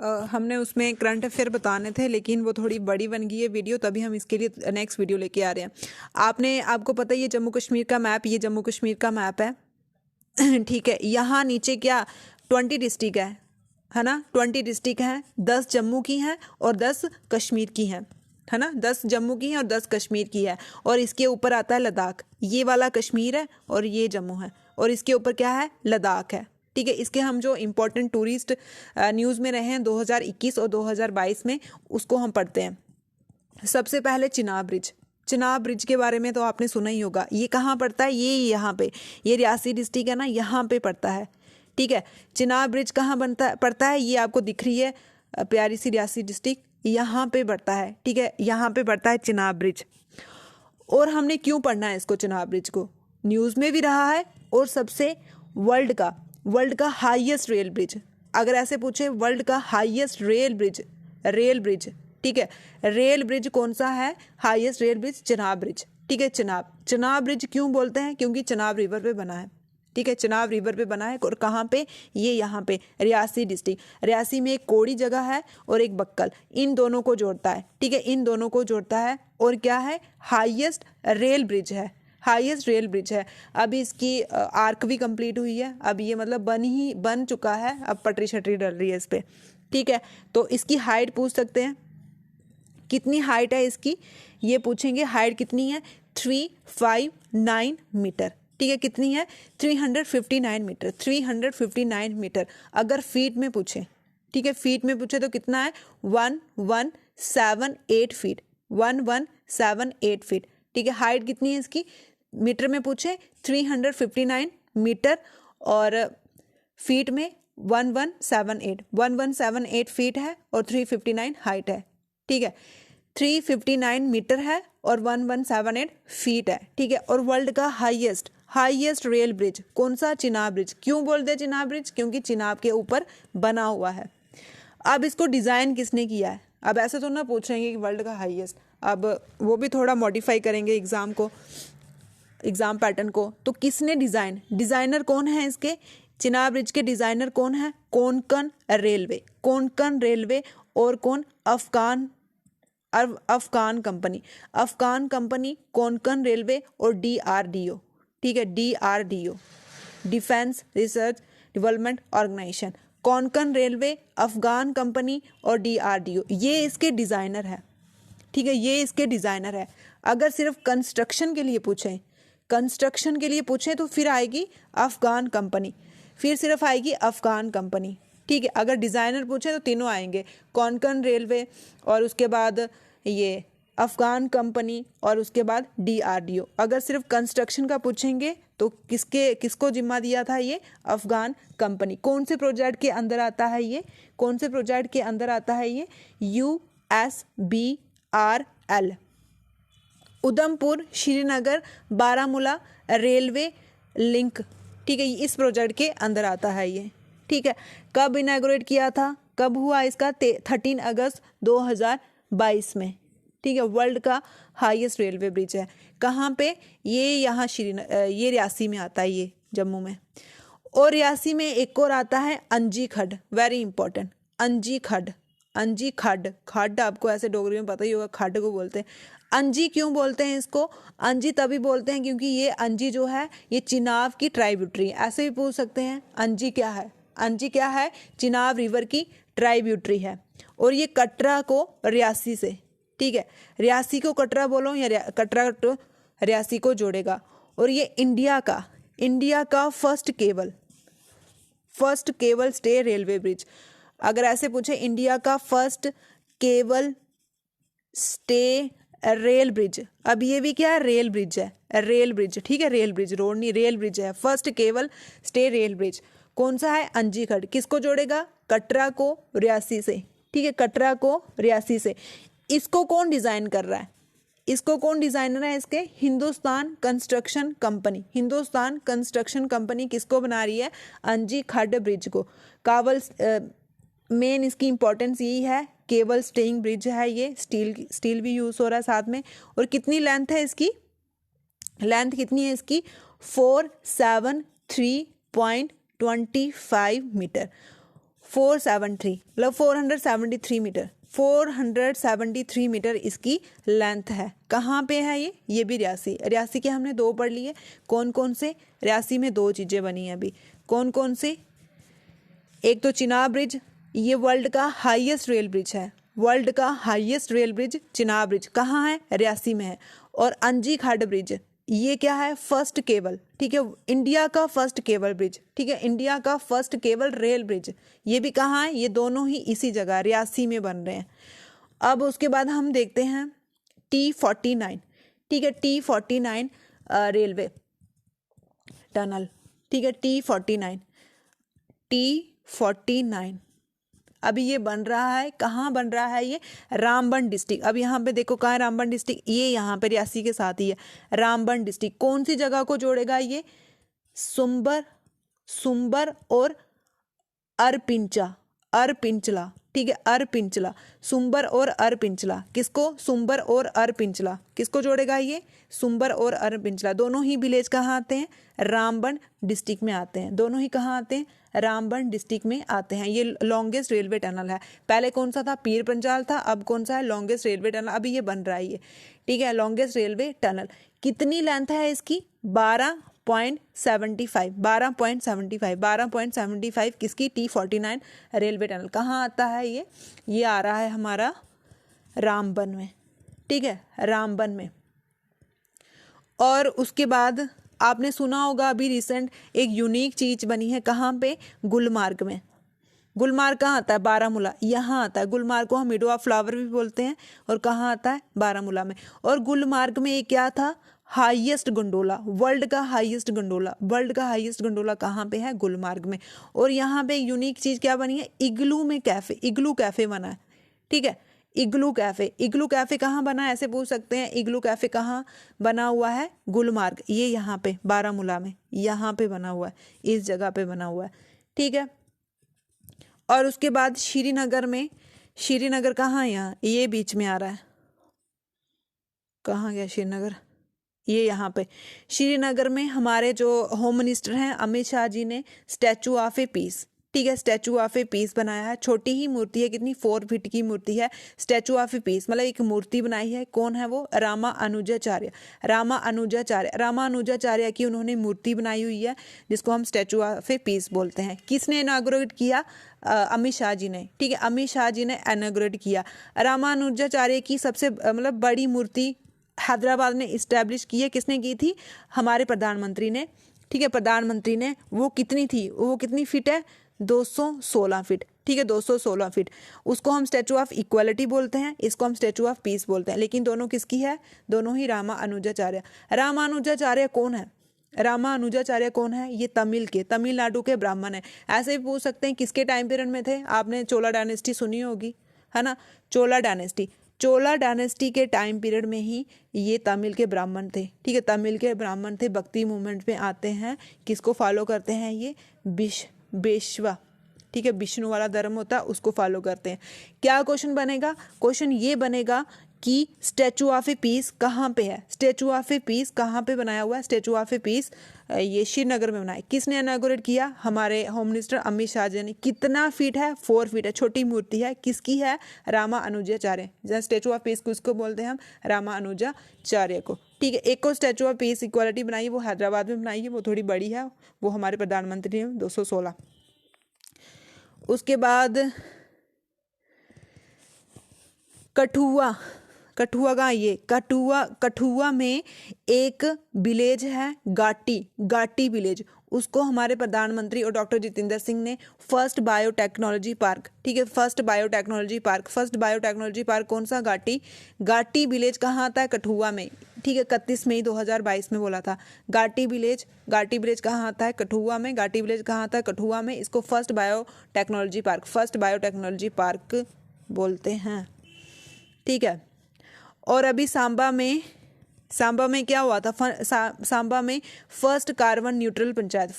हमने उसमें current affair बताने थे, लेकिन वो थोड़ी बड़ी बन गई है वीडियो, तभी हम इसके लिए नेक्स्ट वीडियो लेके आ रहे हैं। आपको पता है ये जम्मू कश्मीर का मैप, ये जम्मू कश्मीर का मैप है ठीक है। यहाँ नीचे क्या 20 डिस्ट्रिक्ट है ना, 20 डिस्ट्रिक्ट हैं, 10 जम्मू की हैं और 10 कश्मीर की हैं, है ना, 10 जम्मू की हैं और 10 कश्मीर की है। और इसके ऊपर आता है लद्दाख, ये वाला कश्मीर है और ये जम्मू है, और इसके ऊपर क्या है, लद्दाख है। ठीक है, इसके हम जो इम्पोर्टेंट टूरिस्ट न्यूज़ में रहे हैं 2021 और 2022 में, उसको हम पढ़ते हैं। सबसे पहले चिनाब ब्रिज, चिनाब ब्रिज के बारे में तो आपने सुना ही होगा। ये कहाँ पड़ता है, ये यहाँ पे, ये रियासी डिस्ट्रिक्ट है ना, यहाँ पे पड़ता है। ठीक है, चिनाब ब्रिज कहाँ पड़ता है, ये आपको दिख रही है प्यारी सी रियासी डिस्ट्रिक्ट, यहाँ पे पड़ता है। ठीक है, यहाँ पे पड़ता है चिनाब ब्रिज। और हमने क्यों पढ़ना है इसको, चिनाब ब्रिज को, न्यूज़ में भी रहा है, और सबसे वर्ल्ड का हाईएस्ट रेल ब्रिज। अगर ऐसे पूछे वर्ल्ड का हाईएस्ट रेल ब्रिज, ठीक है, रेल ब्रिज कौन सा है, highest rail bridge Chenab bridge. ठीक है, चिनाब ब्रिज क्यों बोलते हैं, क्योंकि चिनाब रिवर पे बना है। ठीक है, चिनाब रिवर पे बना है, और कहाँ पे, ये यहाँ पे रियासी डिस्ट्रिक्ट, रियासी में एक कोड़ी जगह है और एक बक्कल, इन दोनों को जोड़ता है। ठीक है, इन दोनों को जोड़ता है, और क्या है, हाईएस्ट रेल ब्रिज है। अभी इसकी आर्क भी कंप्लीट हुई है, अब ये मतलब बन चुका है, अब पटरी शटरी डल रही है इस पे। ठीक है, तो इसकी हाइट पूछ सकते हैं, कितनी हाइट है इसकी, ये पूछेंगे, हाइट कितनी है, 359 मीटर। ठीक है, कितनी है, 359 मीटर। अगर फीट में पूछे, ठीक है, फीट में पूछे तो कितना है, 1178 फीट, 1178 फीट। ठीक है, हाइट कितनी है इसकी, मीटर में पूछे 359 मीटर, और फीट में 1178 फीट है, और 359 हाइट है। ठीक है, 359 मीटर है और 1178 फीट है। ठीक है, और वर्ल्ड का हाईएस्ट रेल ब्रिज कौन सा, चिनाब ब्रिज। क्यों बोलते हैं चिनाब ब्रिज, क्योंकि चिनाब के ऊपर बना हुआ है। अब इसको डिज़ाइन किसने किया है, अब ऐसे तो ना पूछेंगे कि वर्ल्ड का हाईएस्ट, अब वो भी थोड़ा मॉडिफाई करेंगे एग्जाम पैटर्न को। तो किसने डिज़ाइनर कौन है इसके, चिनाब ब्रिज के डिज़ाइनर कौन है, कोंकण रेलवे, और कौन, अफगान कंपनी, कोंकण रेलवे और DRDO। ठीक है, DRDO, defence research development organisation, Konkan railway, Afcons company और DRDO, ये इसके डिज़ाइनर है। ठीक है, ये इसके डिज़ाइनर है। अगर सिर्फ कंस्ट्रक्शन के लिए पूछें तो फिर आएगी अफगान कंपनी, ठीक है, अगर डिज़ाइनर पूछे तो तीनों आएंगे, कोंकण रेलवे, और उसके बाद ये अफगान कंपनी, और उसके बाद DRDO। अगर सिर्फ कंस्ट्रक्शन का पूछेंगे तो किसको जिम्मा दिया था, ये अफगान कंपनी। कौन से प्रोजेक्ट के अंदर आता है ये, USBRL, Udhampur Srinagar Baramulla railway link. ठीक है, इस प्रोजेक्ट के अंदर आता है ये। ठीक है, कब इनॉग्रेट किया था, कब हुआ इसका, 13 अगस्त 2022 में। ठीक है, वर्ल्ड का हाईएस्ट रेलवे ब्रिज है, कहाँ पे, ये रियासी में आता है, ये जम्मू में। और रियासी में एक और आता है अंजी खड्ड, वेरी इंपॉर्टेंट, अंजी खड्ड, आपको ऐसे डोगरी में पता ही होगा, खड्ड को बोलते हैं। अंजी क्यों बोलते हैं इसको, अंजी तभी बोलते हैं क्योंकि ये अंजी जो है ये चिनाब की ट्राइब्यूटरी है। ऐसे भी पूछ सकते हैं, अंजी क्या है, चिनाब रिवर की ट्राइब्यूटरी है। और ये कटरा को रियासी से, ठीक है, रियासी को कटरा बोलो या कटरा तो रियासी को जोड़ेगा। और ये इंडिया का first cable stay railway bridge. अगर ऐसे पूछे, इंडिया का first cable stay rail bridge, अब ये भी क्या है, रेल ब्रिज है, ठीक है, रेल ब्रिज, रोड नहीं, रेल ब्रिज है, first cable stay rail bridge. कौन सा है, अंजी खड्ड, किसको जोड़ेगा, कटरा को रियासी से। ठीक है, कटरा को रियासी से। इसको कौन डिजाइन कर रहा है, डिजाइनर है इसके, हिंदुस्तान कंस्ट्रक्शन कंपनी किसको बना रही है, अंजी खड्ड ब्रिज को। मेन इसकी इंपॉर्टेंस यही है, केबल स्टेइंग ब्रिज है ये, स्टील भी यूज हो रहा है साथ में। और कितनी लेंथ है इसकी, 473.25 मीटर, 473 मतलब 473 मीटर, 473 मीटर इसकी लेंथ है। कहाँ पे है ये भी रियासी। रियासी के हमने दो पढ़ लिए, कौन कौन से? रियासी में दो चीज़ें बनी हैं अभी, कौन कौन से? एक तो चिनाब ब्रिज, ये वर्ल्ड का हाईएस्ट रेल ब्रिज है, वर्ल्ड का highest rail bridge Chenab bridge कहाँ है? रियासी में है। और अंजी खाड़ ब्रिज, ये क्या है? फर्स्ट केबल, ठीक है, इंडिया का फर्स्ट केबल ब्रिज, ठीक है, इंडिया का फर्स्ट केबल रेल ब्रिज, ये भी कहाँ है? ये दोनों ही इसी जगह रियासी में बन रहे हैं। अब उसके बाद हम देखते हैं T49, ठीक है, T49 रेलवे टनल, ठीक है, T49 अभी ये बन रहा है। कहाँ बन रहा है ये? रामबन डिस्ट्रिक्ट। अब यहाँ पे देखो कहाँ है रामबन डिस्ट्रिक्ट, ये यहाँ पे रियासी के साथ ही है रामबन डिस्ट्रिक्ट। कौन सी जगह को जोड़ेगा ये? सुंबर और अरपिंचला, ठीक है, अरपिंचला, सुंबर और अरपिंचला। किसको? सुंबर और अरपिंचला किसको जोड़ेगा ये? सुंबर और अरपिंचला। दोनों ही विलेज कहाँ आते हैं? रामबन डिस्ट्रिक्ट में आते हैं। दोनों ही कहाँ आते हैं? रामबन डिस्ट्रिक्ट में आते हैं। ये लॉन्गेस्ट रेलवे टनल है। पहले कौन सा था? पीर पंजाल था, अब कौन सा है? लॉन्गेस्ट रेलवे टनल, अभी ये बन रहा है ये, ठीक है, लॉन्गेस्ट रेलवे टनल। कितनी लेंथ है इसकी? 12.75 किसकी? T49 railway tunnel. कहाँ आता है ये आ रहा है हमारा रामबन में, ठीक है, रामबन में। और उसके बाद आपने सुना होगा अभी रिसेंट एक यूनिक चीज बनी है, कहाँ पे? गुलमार्ग में। गुलमार्ग कहाँ आता है? बारामूला, यहाँ आता है। गुलमार्ग को हम मिडो ऑफ फ्लावर भी बोलते हैं, और कहाँ आता है? बारामूला में। और गुलमार्ग में एक क्या था? हाईएस्ट गंडोला, वर्ल्ड का हाईएस्ट गंडोला, वर्ल्ड का हाईएस्ट गंडोला कहाँ पे है? गुलमार्ग में। और यहाँ पे यूनिक चीज क्या बनी है? इग्लू में कैफे, इग्लू कैफे बना है, ठीक है, इग्लू कैफे। इग्लू कैफे कहाँ बना है? ऐसे पूछ सकते हैं, इग्लू कैफे कहाँ बना हुआ है? गुलमार्ग, ये यहाँ पे बारामूला में, यहाँ पे बना हुआ है, इस जगह पे बना हुआ है, ठीक है। और उसके बाद श्रीनगर में, श्रीनगर कहाँ है? यहाँ, ये बीच में आ रहा है, कहाँ गया श्रीनगर? ये यहाँ पे श्रीनगर में हमारे जो होम मिनिस्टर हैं अमित शाह जी ने स्टैचू ऑफ ए पीस, ठीक है, स्टैचू ऑफ ए पीस बनाया है। छोटी ही मूर्ति है, कितनी? 4 फीट की मूर्ति है। स्टैचू ऑफ ए पीस मतलब एक मूर्ति बनाई है। कौन है वो? रामानुजाचार्य, रामानुजाचार्य की उन्होंने मूर्ति बनाई हुई है, जिसको हम स्टैचू ऑफ ए पीस बोलते हैं। किसने इनॉग्रेट किया? अमित शाह जी ने, ठीक है, अमित शाह जी ने इनॉग्रेट किया। रामानुजाचार्य की सबसे मतलब बड़ी मूर्ति हैदराबाद में इस्टेब्लिश की है। किसने की थी? हमारे प्रधानमंत्री ने, ठीक है, प्रधानमंत्री ने। वो कितनी थी? वो कितनी फीट है? 216 फीट, ठीक है, 216 फीट। उसको हम स्टैचू ऑफ इक्वालिटी बोलते हैं, इसको हम स्टैचू ऑफ पीस बोलते हैं। लेकिन दोनों किसकी है? दोनों ही रामानुजाचार्य। रामानुजाचार्य कौन है? रामानुजाचार्य कौन है? ये तमिलनाडु के ब्राह्मण है। ऐसे भी पूछ सकते हैं किसके टाइम पीरियड में थे? आपने चोला डायनेस्टी सुनी होगी, है ना, चोला डायनेस्टी के टाइम पीरियड में ही ये तमिल के ब्राह्मण थे, ठीक है, तमिल के ब्राह्मण थे। भक्ति मूवमेंट में आते हैं, किसको फॉलो करते हैं? ये बेशवा, ठीक है, विष्णु वाला धर्म होता है, उसको फॉलो करते हैं। क्या क्वेश्चन बनेगा? क्वेश्चन ये बनेगा कि स्टैचू ऑफ ए पीस कहाँ पे है? स्टैचू ऑफ ए पीस कहाँ पे बनाया हुआ है? स्टैचू ऑफ ए पीस ये श्रीनगर में बनाया। किसने इनॉग्रेट किया? हमारे होम मिनिस्टर अमित शाह जी ने। कितना फीट है? 4 फीट है, छोटी मूर्ति है। किसकी है? रामानुजाचार्य। स्टैचू ऑफ पीस किसको बोलते हैं हम? रामानुजाचार्य को, ठीक है। एक को स्टैचू ऑफ पीस इक्वालिटी बनाई है, वो हैदराबाद में बनाई है, वो थोड़ी बड़ी है, वो हमारे प्रधानमंत्री ने 216। उसके बाद कठुआ कहाँ? ये कठुआ में एक विलेज है घाटी विलेज। उसको हमारे प्रधानमंत्री और डॉक्टर जितेंद्र सिंह ने फर्स्ट बायोटेक्नोलॉजी पार्क, ठीक है, फर्स्ट बायोटेक्नोलॉजी पार्क कौन सा? घाटी विलेज कहाँ आता है? कठुआ में, ठीक है, 31 मई 2022 में बोला था। घाटी विलेज कहाँ आता है? कठुआ में। घाटी विलेज कहाँ आता है? कठुआ में। इसको फर्स्ट बायोटेक्नोलॉजी पार्क बोलते हैं, ठीक है। और अभी सांबा में क्या हुआ था? सांबा में फर्स्ट कार्बन न्यूट्रल पंचायत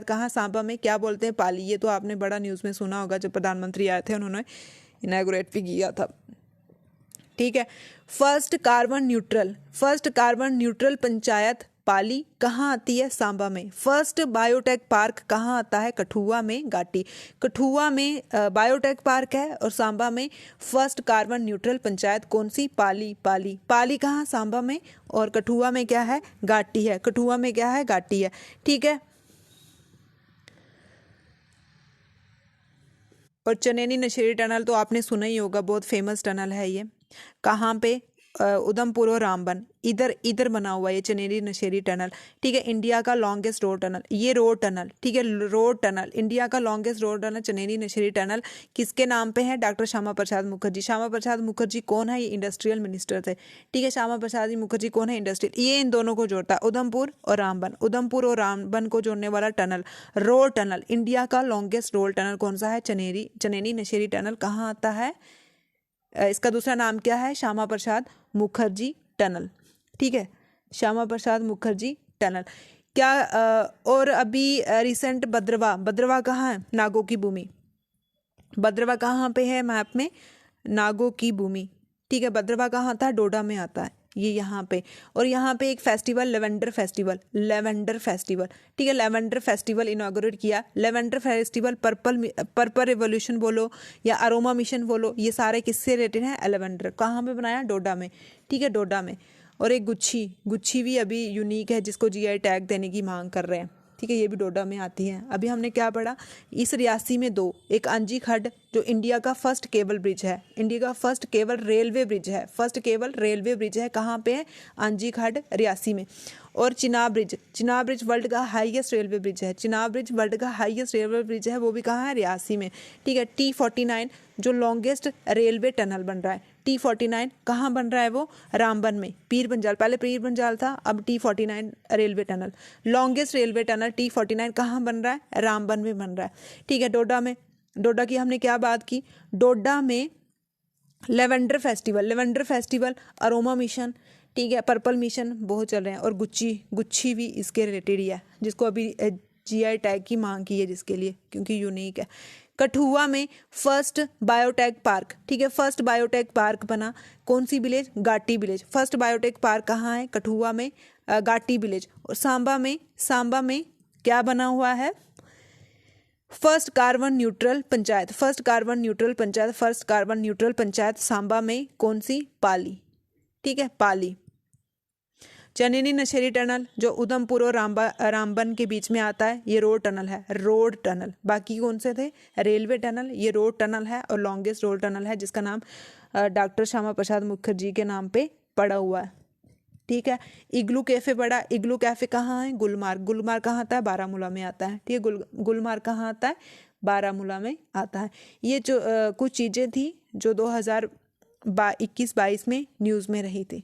कहाँ? सांबा में। क्या बोलते हैं? पाली। ये तो आपने बड़ा न्यूज़ में सुना होगा, जब प्रधानमंत्री आए थे उन्होंने इनॉग्रेट भी किया था, ठीक है। फर्स्ट कार्बन न्यूट्रल पंचायत पाली कहाँ आती है? सांबा में। फर्स्ट बायोटेक पार्क कहाँ आता है? कठुआ में, घाटी। कठुआ में बायोटेक पार्क है और सांबा में फर्स्ट कार्बन न्यूट्रल पंचायत कौन सी? पाली। पाली पाली कहाँ? सांबा में। और कठुआ में क्या है? घाटी है। कठुआ में क्या है? घाटी है। ठीक है। और चनैनी नशेरी टनल तो आपने सुना ही होगा, बहुत फेमस टनल है ये। कहाँ पे? उधमपुर और रामबन, इधर इधर बना हुआ है ये चनैनी नशेरी टनल। ठीक है। इंडिया का लॉन्गेस्ट रोड टनल, ये रोड टनल। ठीक है, रोड टनल, इंडिया का longest road tunnel Chenani Nashri tunnel किसके नाम पे है? डॉक्टर श्यामा प्रसाद मुखर्जी। श्यामा प्रसाद मुखर्जी कौन है? ये इंडस्ट्रियल मिनिस्टर थे। ठीक है, श्यामा प्रसाद मुखर्जी कौन है? इंडस्ट्रियल। ये इन दोनों को जोड़ता है, उधमपुर और रामबन। उधमपुर और रामबन को जोड़ने वाला टनल, रोड टनल। इंडिया का लॉन्गेस्ट रोड टनल कौन सा है? चनैनी नशेरी टनल। कहाँ आता है? इसका दूसरा नाम क्या है? श्यामा प्रसाद मुखर्जी टनल। ठीक है, श्यामा प्रसाद मुखर्जी टनल। क्या और अभी रिसेंट भद्रवा, भद्रवा कहाँ है? नागों की भूमि। भद्रवा कहाँ पे है मैप में? नागों की भूमि। ठीक है, भद्रवा कहाँ आता है? डोडा में आता है ये, यहाँ पे। और यहाँ पे एक festival, lavender festival, lavender festival. ठीक है, लेवेंडर फेस्टिवल इनॉग्रेट किया। लेवेंडर फेस्टिवल, पर्पल रिवॉल्यूशन बोलो या अरोमा मिशन बोलो, ये सारे किससे रिलेटेड हैं? लेवेंडर। कहाँ पे बनाया? डोडा में। ठीक है, डोडा में। और एक गुच्छी, गुच्छी भी अभी यूनिक है जिसको जीआई टैग देने की मांग कर रहे हैं। ठीक है, ये भी डोडा में आती है। अभी हमने क्या पढ़ा? इस रियासी में दो, एक आंजी खड्ड जो इंडिया का फर्स्ट केबल ब्रिज है, इंडिया का फर्स्ट केबल रेलवे ब्रिज है, फर्स्ट केबल रेलवे ब्रिज है। कहाँ पे है? आंजी खड्ड, रियासी में। और Chenab bridge, Chenab bridge world का हाईएस्ट रेलवे ब्रिज है, चिनाब ब्रिज वर्ल्ड का हाईएस्ट रेलवे ब्रिज है, वो भी कहाँ है? रियासी में। ठीक है, T49 जो लॉन्गेस्ट रेलवे टनल बन रहा है, T49 कहाँ बन रहा है? वो रामबन में, पीर पंजाल। पहले पीर पंजाल था, अब T49 railway tunnel, longest railway tunnel T49 कहाँ बन रहा है? रामबन में बन रहा है। ठीक है, डोडा में, डोडा की हमने क्या बात की? डोडा में lavender festival, lavender festival, aroma mission, ठीक है, पर्पल मिशन बहुत चल रहे हैं। और गुच्छी, गुच्छी भी इसके रिलेटेड ही है, जिसको अभी जीआई टैग की मांग की है जिसके लिए, क्योंकि यूनिक है। कठुआ में फर्स्ट बायोटेक पार्क। ठीक है, फर्स्ट बायोटेक पार्क बना कौन सी विलेज? घाटी विलेज। फर्स्ट बायोटेक पार्क कहाँ है? कठुआ में, घाटी विलेज। और सांबा में, सांबा में क्या बना हुआ है? First carbon neutral panchayat, first carbon neutral panchayat, first carbon neutral panchayat Samba में कौन सी? पाली। ठीक है, पाली। चनैनी नशेरी टनल जो उधमपुर और रामबन के बीच में आता है, ये रोड टनल है, रोड टनल। बाकी कौन से थे? रेलवे टनल, ये रोड टनल है और लॉन्गेस्ट रोड टनल है जिसका नाम डॉक्टर श्यामा प्रसाद मुखर्जी के नाम पे पड़ा हुआ है। ठीक है, इग्लू कैफे पड़ा, इग्लू कैफे कहाँ है? गुलमार्ग। गुलमार्ग कहाँ आता है? बारामूला में आता है। ठीक है, गुलमार्ग कहाँ आता है? बारामूला में आता है। ये जो कुछ चीज़ें थी जो 2021-22 में न्यूज़ में रही थी।